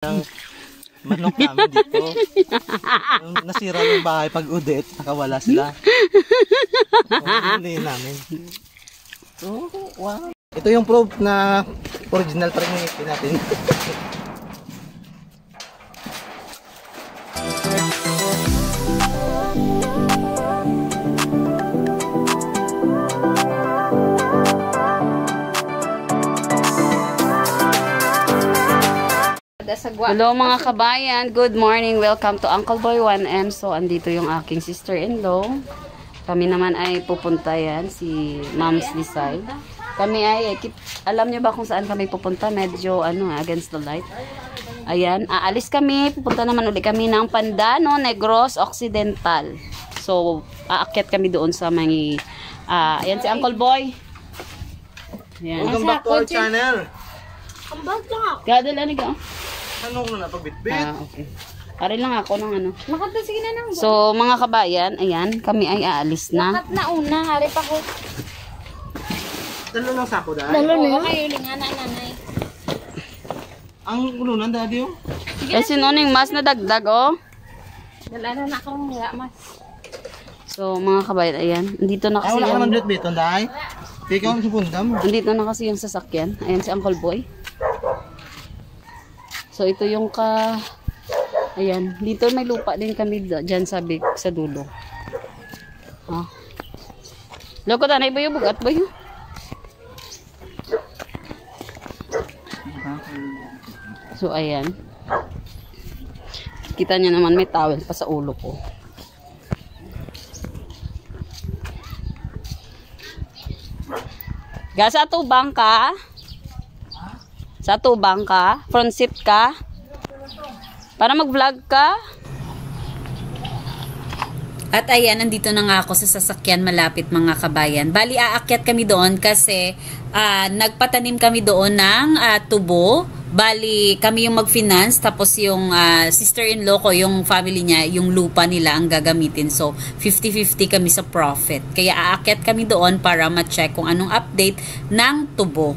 Ang manok namin dito. Nasira yung bahay pag udit, nakawala sila. Huli namin. So, wow. Ito yung proof na original pa rin yung ipin natin. Hello mga kabayan, good morning, welcome to Uncle Boy 1M. So andito yung aking sister-in-law. Kami naman ay pupunta yan, si Mom's Decide. Kami ay, alam nyo ba kung saan kami pupunta? Medyo against the light. Ayan, aalis kami, pupunta naman ulit kami ng Pandano, Negros Occidental. So aakyat kami doon sa mga, ayan si Uncle Boy. Ayan. Welcome back to our channel. Ang bag lang ako. Gadala ni ka. Ano ko na pagbitbit? Okay. Pare lang ako ng ano. Makata, sige na nang. So, mga kabayan, ayan, kami ay aalis na. Makat na una, harip ako. Dalo ng sako dahil? Dalo na. Kayo linga na, nanay. Ang ulunan daddy oh. Kasi noon mas na dagdag, oh. Dala na akong mga mas. So, mga kabayan, ayan. Andito na kasi Wala ka naman yung... bitbiton dahil? Ikaw ang supunda mo. Andito na kasi yung sasakyan. Ayan si Uncle Boy. So, ito yung ayan. Dito may lupa din kami dyan sa dulo. Ah. Loko tanay ba yung bugat ba yun? So, ayan. Kita nyo naman may towel pa sa ulo ko. Sa tubang ka? Sa tubang ka? Front seat ka? Para mag-vlog ka? At ayan, nandito na nga ako sa sasakyan malapit mga kabayan. Bali, aakyat kami doon kasi nagpatanim kami doon ng tubo. Bali, kami yung mag-finance, tapos yung sister-in-law ko, yung family niya, yung lupa nila ang gagamitin. So, 50-50 kami sa profit. Kaya aakyat kami doon para ma-check kung anong update ng tubo.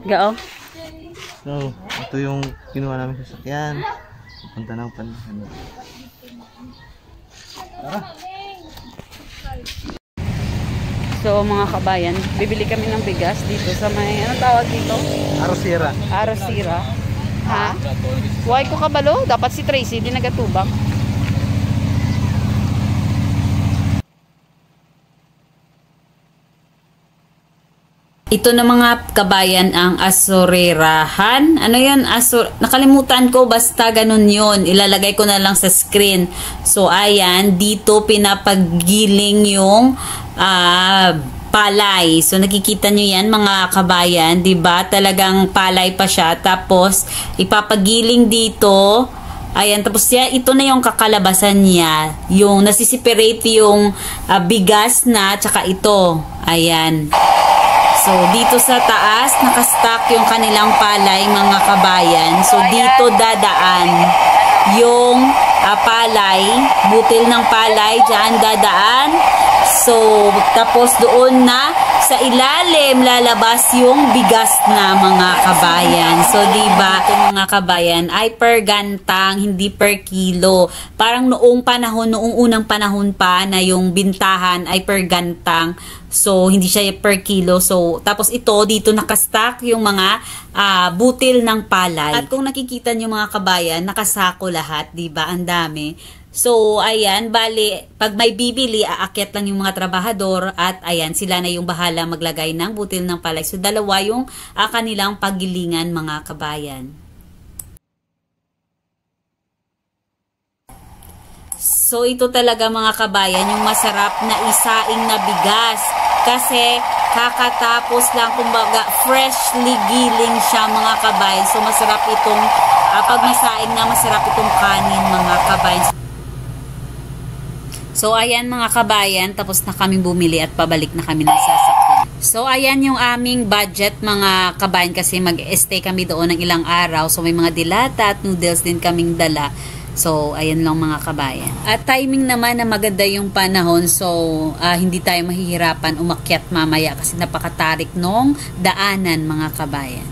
Gao. So, ito yung kinuha namin sa sasakyan. Punta ng Pandano. Tara. So mga kabayan, bibili kami ng bigas dito sa may, ano tawag dito? Arosira. Arosira. Ha? Huwag ko kabalo? Dapat si Tracy, di nagatubak. Ito na mga kabayan ang asurerahan. Ano yan? Nakalimutan ko, basta ganun yun. Ilalagay ko na lang sa screen. So, ayan, dito pinapagiling yung palay. So, nakikita nyo yan mga kabayan. Diba? Talagang palay pa siya. Tapos, ipapagiling dito. Ayan, tapos ito na yung kakalabasan niya. Yung nasiseparate yung bigas na, tsaka ito. Ayan. So, dito sa taas, nakastack yung kanilang palay, mga kabayan. So, dito dadaan yung palay, butil ng palay, dyan dadaan. So, tapos doon na sa ilalim lalabas yung bigas na mga kabayan. So, diba, ito mga kabayan ay per gantang, hindi per kilo. Parang noong unang panahon pa na yung bintahan ay per gantang. So, hindi siya per kilo. So, tapos ito, dito nakastack yung mga butil ng palay. At kung nakikita nyo mga kabayan, nakasako lahat, diba? Ang dami. So, ayan, bali, pag may bibili, aakyat lang yung mga trabahador at ayan, sila na yung bahala maglagay ng butil ng palay. So, dalawa yung kanilang paggilingan mga kabayan. So, ito talaga mga kabayan, yung masarap na isaing na bigas. Kasi, kakatapos lang, kumbaga, freshly giling siya mga kabayan. So, masarap itong, pag masaing na, masarap itong kanin mga kabayan. So, ayan mga kabayan, tapos na kami bumili at pabalik na kami ng sasakyan. So, ayan yung aming budget mga kabayan kasi mag-stay kami doon ng ilang araw. So, may mga dilata at noodles din kaming dala. So, ayan lang mga kabayan. At timing naman na maganda yung panahon. So, hindi tayo mahihirapan umakyat mamaya kasi napakatarik nung daanan mga kabayan.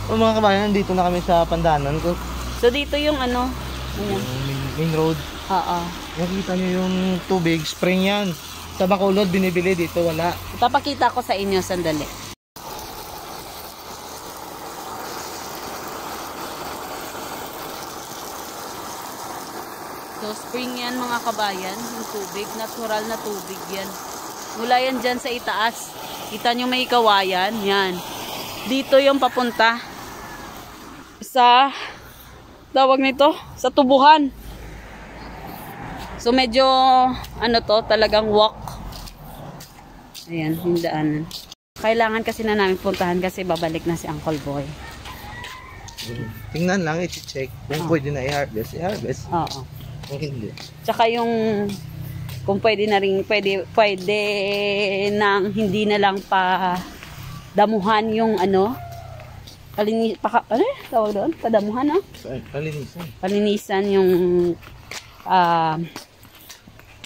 So mga kabayan, dito na kami sa Pandanon. So dito yung ano, Main road. oo. Nakita niyo yung tubig, spring yan. Sa Bacolod binibili, dito wala. Ipapakita ko sa inyo sandali. So spring yan mga kabayan, yung tubig, natural na tubig yan. Mula yan dyan sa itaas. Kita nyo may kawayan, yan. Dito yung papunta sa tawag nito, sa tubuhan. So medyo ano to, talagang walk. Ayan, yung daanan. Kailangan kasi na namin puntahan kasi babalik na si Uncle Boy. Tingnan lang, i-check. Kung pwede na i-harvest, i-harvest. Oo. Kung hindi. Tsaka yung kung pwede na rin, pwede nang hindi na lang pa damuhan yung ano, tawag doon? Padamuhan, no? Palinisan. Palinisan yung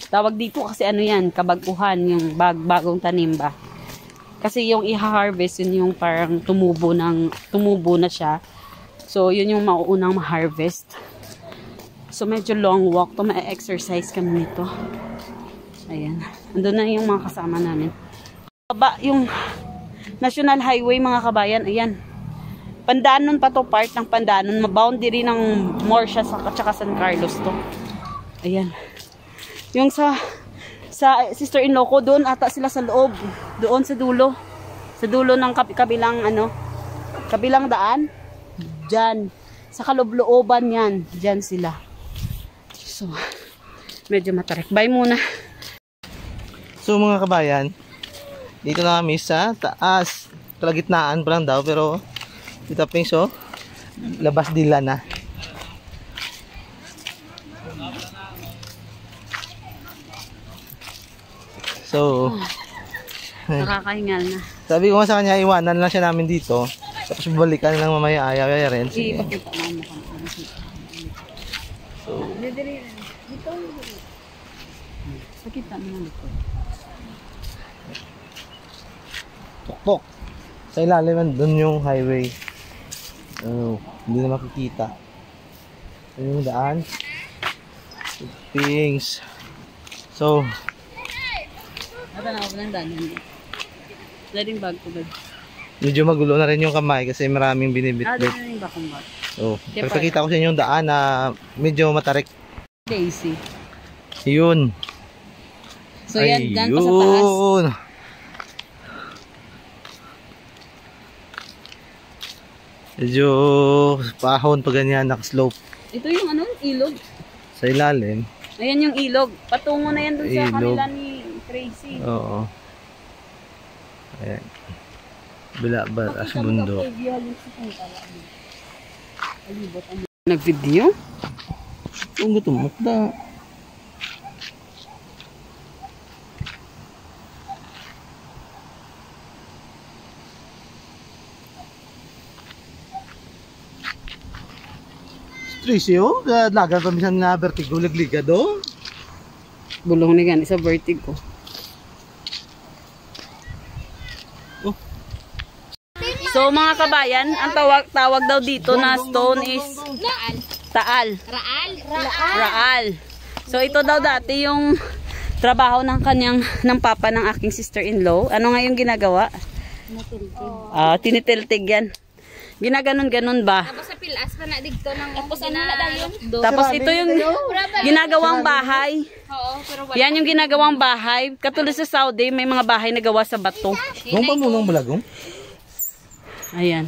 tawag dito kasi ano yan, kabaguhan, yung bagong tanim ba. Kasi yung i-harvest, yun yung parang tumubo na siya. So, yun yung mauunang ma-harvest. So, medyo long walk to, ma-exercise kami nito. Ayan. Andun na yung mga kasama namin. Baba, yung National Highway mga kabayan, ayan. Pandanon pa to, part ng Pandanon. Maboundary ng Morsha at San Carlos to. Ayan. Yung sa sister-in-law ko, doon ata sila sa loob. Doon sa dulo. Sa dulo ng kabilang daan. Diyan. Sa kalooban yan. Diyan sila. So, medyo matarik. Bye muna. So mga kabayan, dito na kami sa taas. Kalagitnaan pa lang daw, pero kita pings, oh, labas dila na. So, Nakakahingal na. sabi ko nga sa kanya, iwanan lang siya namin dito. Tapos balikan lang mamaya, ayaw rin. Sige. Ipakita mo mo. So, Dito. Pakita mo na dito. tuktok. Sa ilalim, doon yung highway. Hindi na makikita. Ayun yung daan. Things. So, Ata na ako ng danan. Daling bag ko ba? medyo magulo na rin yung kamay kasi maraming binibit-bit. Daling bag kong bag. So, pagpakita ko sa inyo yung daan na medyo matarik. Daisy. Yun. So yan, dyan pa sa taas. Ayun. Medyo pahon pa ganyan, nakaslope. Ito yung ano, ilog. Sa ilalim. Ayan yung ilog. Patungo na yan dun sa Ilog. kanila ni Tracy. Oo. Ayan. Bila ba sa bundok. Nag-video? Ang gutom makda. Tracy, oh, lagan pa minsan na vertigo, ligliga do. Bulong ni gan, isa vertigo. Oh. So mga kabayan, ang tawag daw dito na stone is Taal. Raal. So ito daw dati yung trabaho ng papa ng aking sister-in-law. Ano nga yung ginagawa? Tinitiltig yan. Ginaganon-ganon ba? Tapos sa pilas pa na dito ng tapos ano na dayon? Tapos ito yung ginagawang bahay. Oo, pero wala. Yan yung ginagawang bahay. Katulad sa Saudi, may mga bahay na gawa sa bato. Kung pa munang malagong? Ayan.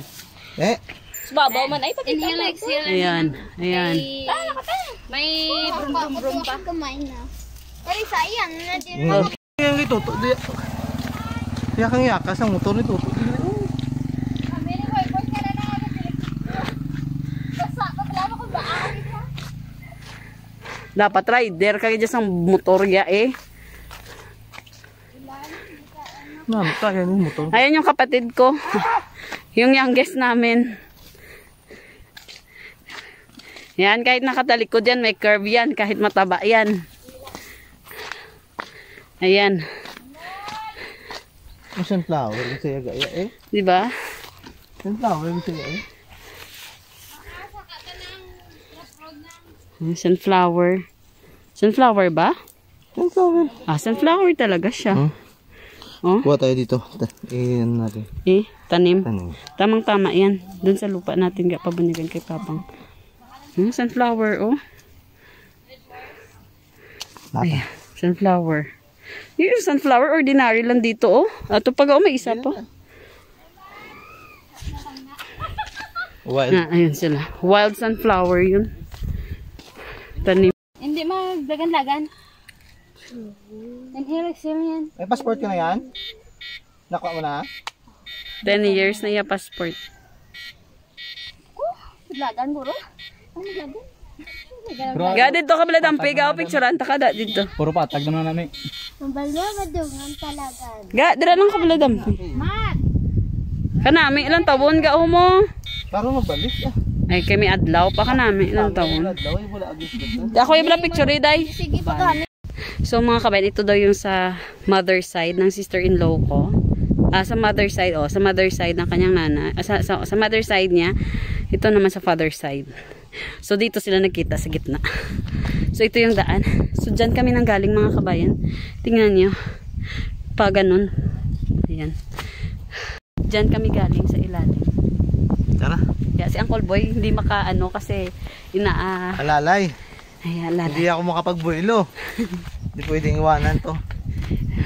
Subabaw man ay pati inhale exhale. Ayan. Ayan. May brum brum pa. Kumain na. Pero sa iyan na din. Yang ditutup dia. Dia kang yakas ang motor nitutup. Kami ni boy boy ka na na. Basta paglama ko ba? Dapat rider kaya dyan sa motor ya eh. Kaya yung motor. Ayan yung kapatid ko. Yung youngest namin. Yan, kahit nakatalikod yan, may curve yan. Kahit mataba yan. Ayan. Yung sunflower, yung saya gaya eh. Diba? Sunflower, yung saya eh. Sunflower. Sunflower ba? Sunflower. Ah, sunflower talaga siya. Oh, Kuha tayo dito. Iyan natin. tanim. Tanim. Tamang-tama yan. Doon sa lupa natin, pabunigan kay Papang. Sunflower, oh. Ayan, sunflower. Yung sunflower, ordinary lang dito, oh. Ato pag, oh, may isa pa. Wild. Ayun sila. Wild sunflower yun. Tanim. Hindi magdagan-lagan. Inhale exhale yan. May passport ka na yan? Nakuha mo na? 10 years na yung passport. Lagan guro. Ano lagan? Ga dito ka pala dampi, ga picturean ta kada dito. Puro patag naman namin. Mabalo madungan talaga. Ga dira lang ka pala dampi. Mat. Kanami ilang taon ga mo? Para magbalik ah. Ay kami adlaw pa kanami ilang taon. Daway wala agis. Ako yung pala picture day. Sige pa kami. So mga kabayan, ito daw yung sa mother side ng sister-in-law ko. Sa mother side, sa mother side ng kanyang nana. Sa mother side niya, ito naman sa father side. So dito sila nagkita sa gitna. So ito yung daan. So dyan kami nang galing mga kabayan. Tingnan nyo. Pa ganun. Ayan. Dyan kami galing sa ilalim. Tara. Kaya si Uncle Boy hindi makaano kasi Alalay. Ay, alala. Hindi ako makapagbuelo. Hindi pwedeng iwanan to.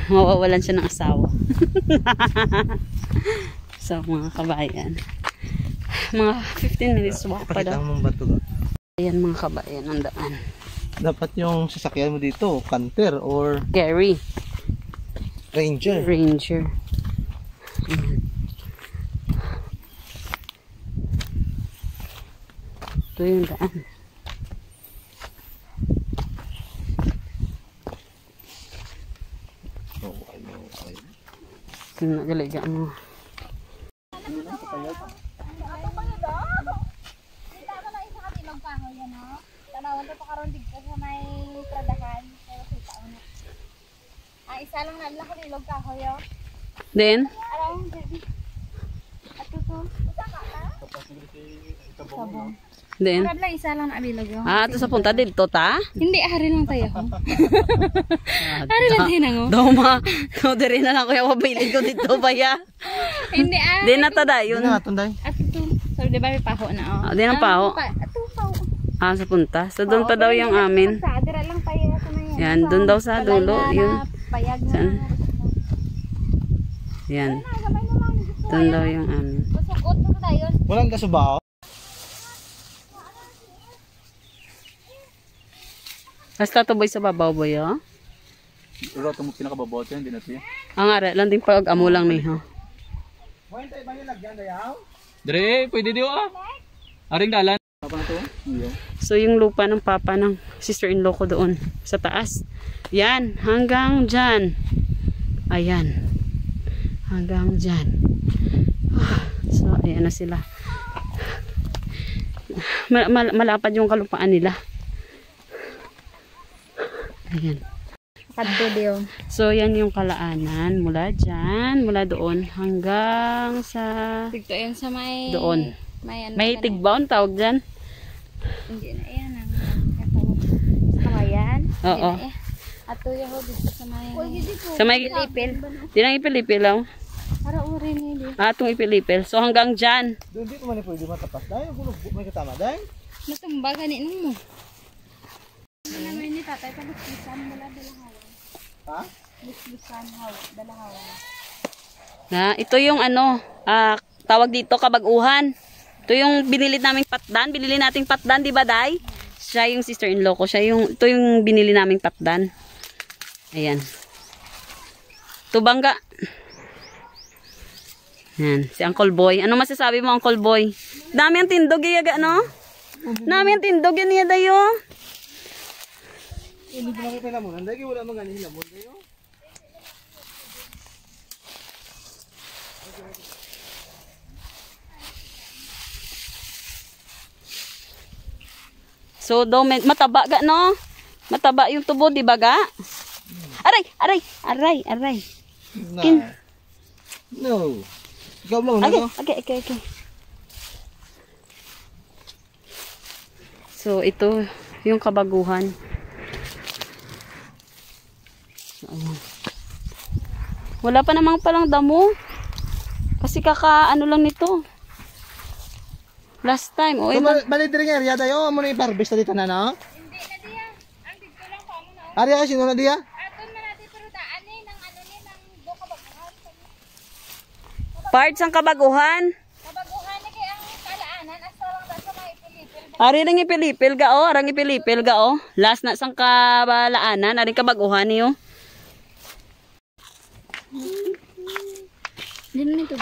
Mawawalan siya ng asawa. So mga kabayan, mga 15 minutes walk pa Pakita daw. mong bato ga. Ayan mga kabayan, ang daan. Dapat yung sasakyan mo dito, Canter or Gary, Ranger. Ranger. Ayan. Ito yung daan. Nagaliga mo. Isa lang na lang ko nilog kahoy yo. Then, Alam ato to. then. Lang isa lang na abilog yo. Ito sa punta dito ta? Hindi hari lang tayo. Hari lang tayo nango. Doma. No, diri na lang kuya mabilin ko dito ba ya? Hindi Di na tada yun. Yun na tunday. Ato to. So di ba may paho na oh. Di na pa ho. Ato paho. Sa punta. So doon pa daw yung amin. Sa dira lang tayo sa mga. Yan, doon daw sa dulo. Yun. Payag na. Saan? Yan. Doon daw yung amin. Masukot mo tayo. Walang kasubao. Basta to boy sa babaw boy, oh. Pero ito mo pinakababaw ito, hindi na ito yan. Ang ara, lang din pag amo lang ni, ho. Dre, pwede diyo ah. Aring dalan. Apa na to? So yung lupa ng papa ng sister-in-law ko doon sa taas. Yan, hanggang dyan. Ayan. Hanggang dyan. So ayan na sila. Malapad yung kalupaan nila. Ayan. Kadto diyo. So yan yung kalaanan mula dyan, mula doon hanggang sa Tigto yan sa may doon. May May tigbaon tawag dyan. Hindi na yan ang sa kawayan. Oo. Ato yaho dito sa may Sa may ipil. di nang ipil-ipil lang. Para uri ni di. Atong ipil-ipil. So hanggang dyan. Doon dito man pwede matapas. Dahil bulog may katama dahil. Matumba ganin mo. Namin ni tatay sa lukisan mula dalahawan. Ha? Lukisan dalahawan. Na ito yung ano, tawag dito, kabaguhan. Ito yung binili naming patdan. Binili nating patdan, di ba, Day? Siya yung sister-in-law ko. Ito yung binili naming patdan. Ayan. Ito bangga. Ayan, si Uncle Boy. Ano masasabi mo, Uncle Boy? Dami ang tindog, yaga, no? Dami ang tindog, yan niya, Dayo. Hindi ko nakita mo. Hindi ko wala mga hilamon. So, mataba ga, no? Mataba yung tubo, di ba ga? Aray! No. Ikaw lang, Okay. So, ito yung kabaguhan. Ayan. Wala pa namang palang damo. Kasi ano lang nito. Last time. Balik din nga, Ria, dayo. Amo na i-harvest na dito na, no? Hindi na diya. Ang dito lang pa mo na. Arya, sino na diya? Aton na natin pero daan eh ng ano ni ng do kabaguhan. Parts ang kabaguhan. Kabaguhan ni kay ang kalaanan asa lang sa mga ipilipil. Ari nang ipilipil ga, oh. Arang ipilipil ga, oh. Last na sang kabalaanan. Ari kabaguhan niyo. Hindi na ito.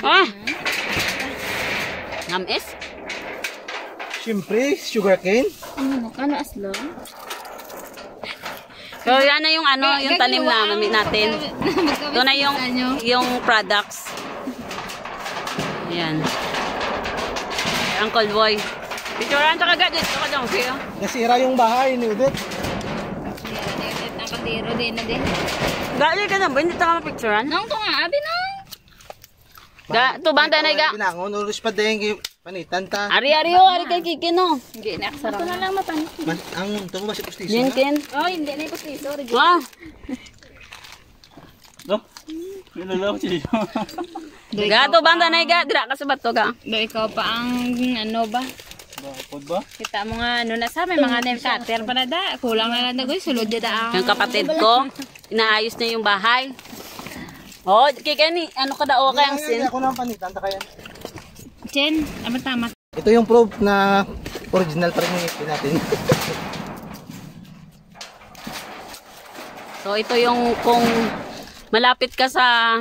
Ngamis? Siyempre, sugarcane. Ano aslo? So, yan na yung yung tanim natin. Ito na yung products. Ayan. Uncle Boy. Picturean sa kagadit. Ito ka dyan, okay? Nasira yung bahay ni Udit. Ang kaldero din na din. Gali ka na ba? Hindi ka mapicturean? Nang to nga, abi na. Ito ba ang tanay ga? Pinangon, ulos pa din panitan ta. Ari kay Kiki, no? Hindi na aksara. Ito na lang mapanis. Ang tumo ba si Pustiso Yan, na? Ken. Oh, hindi na yung pustiso. Ah! Nilalaw siya. Gato ba ang tanay ga? Dira ka sa bato ga. Do ikaw pa ang ano ba? Bakod ba? Kita mo nga ano na sa may mga nail cutter pa na da. Kulang na lang na guys. Sulod niya da ang... Yung kapatid ko, inaayos niya yung bahay. Oh, Kiki, ano ka daw kayang sin? Ako na ang panitan ta kaya. Chen, tama. Ito yung proof na original pa rin yung ipin natin. So, ito yung kung malapit ka sa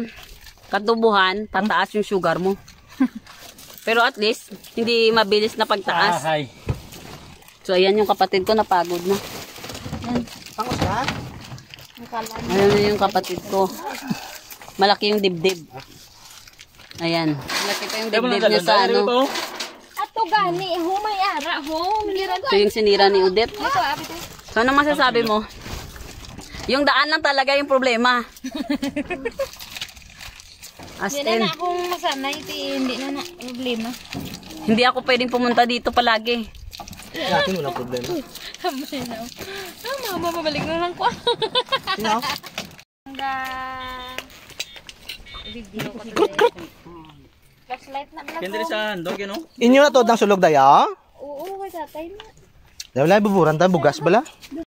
katubuhan, tataas yung sugar mo. Pero at least, hindi mabilis na pagtaas. So, ayan yung kapatid ko, napagod na. Pangos ka? Ayan na yung kapatid ko. Malaki yung dibdib. Ayan. Malaki pa yung dibdib niya sa ano. Ato gani may ara miliran. Ito yung sinira ni Udit. Ito abi to. So, ano masasabi mo? Yung daan lang talaga yung problema. As Hindi in, na akong masanay. Hindi na problema. hindi ako pwedeng pumunta dito palagi. Natin walang problema. Kamay na. Mama, mabalik na lang ko. Sino? Video ko. Flashlight na lang. Kendri sa handog, yun o? Inyo na to ng sulog daya? Oo, kay tatay na. Dahil wala buburan tayo, bugas bala.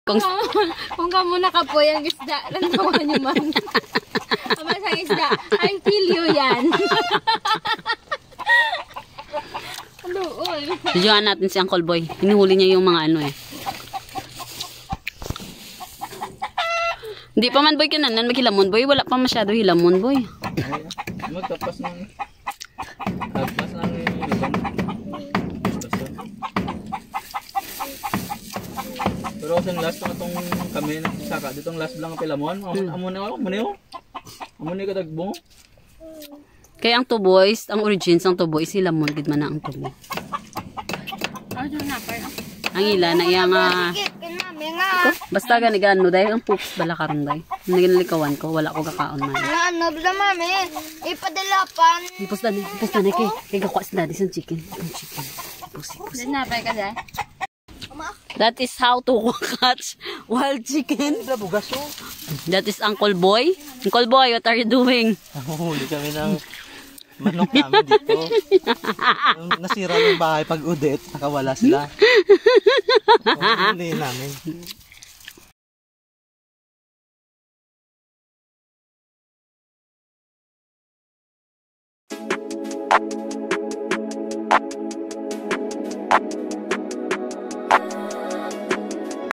Kung ka muna kapoy ang isda, lantawa niyo man. Ama sa isda, I feel you yan. Videoan natin si Uncle Boy. Hinuhuli niya yung mga ano eh. Hindi pa man boy kinanan maghilamon boy. Wala pa masyado hilamon boy. Magtapas ng... Tapas ng ibang... Pero sa last na itong kami nagsaka. Ditong last lang ang pilamon. Amon na ako. Amon na kadagbo. Kaya ang two boys, ang origins ang two boys, hilamon. Gid man na ang tubo. Ang ila na iya nga... Basta gani gano dahil ang poops bala karon day. Naginalikawan ko, wala ko kakaon man. Ano ba mami? Ipadalapan. Ipos na kay gakwas na di sa chicken. Chicken. Pusi. Napay ka dahil? That is how to catch wild chicken. That is Uncle Boy. Uncle Boy, what are you doing? Huli kami ng manok namin dito. Nasira yung bahay pag udit, nakawala sila. Huli namin.